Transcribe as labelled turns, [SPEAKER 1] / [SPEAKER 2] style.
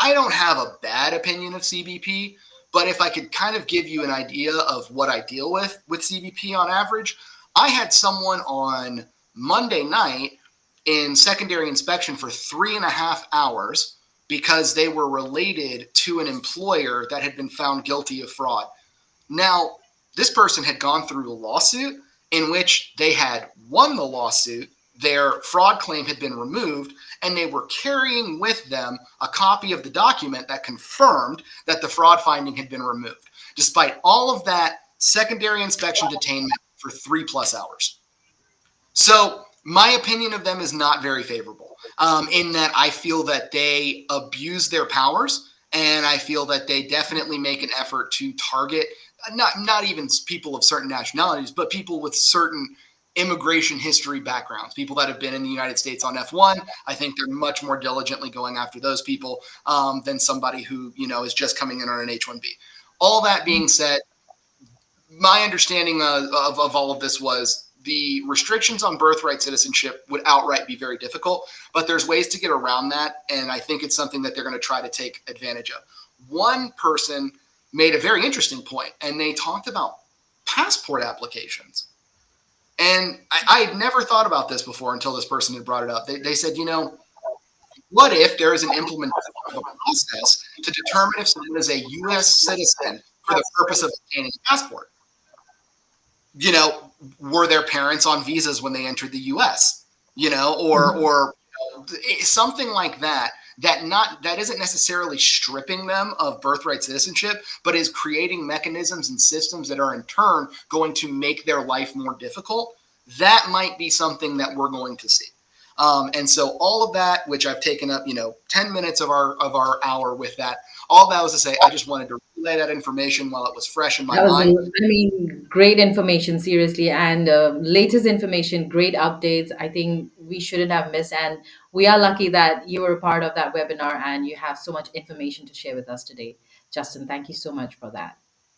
[SPEAKER 1] I don't have a bad opinion of CBP, but if I could kind of give you an idea of what I deal with CBP on average, I had someone on Monday night in secondary inspection for 3.5 hours because they were related to an employer that had been found guilty of fraud. Now, this person had gone through a lawsuit in which they had won the lawsuit, their fraud claim had been removed, and they were carrying with them a copy of the document that confirmed that the fraud finding had been removed. Despite all of that, secondary inspection detainment for 3+ hours. So my opinion of them is not very favorable, in that I feel that they abuse their powers, and I feel that they definitely make an effort to target not even people of certain nationalities, but people with certain immigration history backgrounds, people that have been in the United States on F1. I think they're much more diligently going after those people than somebody who, is just coming in on an H-1B. All that being said, my understanding of all of this was the restrictions on birthright citizenship would outright be very difficult, but there's ways to get around that, and I think it's something that they're going to try to take advantage of. One person made a very interesting point, and they talked about passport applications. And I had never thought about this before until this person had brought it up. They said, what if there is an implementation of a process to determine if someone is a U.S. citizen for the purpose of obtaining a passport? Were their parents on visas when they entered the U.S., or something like that, that isn't necessarily stripping them of birthright citizenship, but is creating mechanisms and systems that are in turn going to make their life more difficult. That might be something that we're going to see. And so all of that, which I've taken up, 10 minutes of our hour with that, all that was to say, I just wanted to relay that information while it was fresh in my mind.
[SPEAKER 2] Great information, seriously, and latest information, great updates. I think we shouldn't have missed, and we are lucky that you were a part of that webinar and you have so much information to share with us today. Justin, thank you so much for that.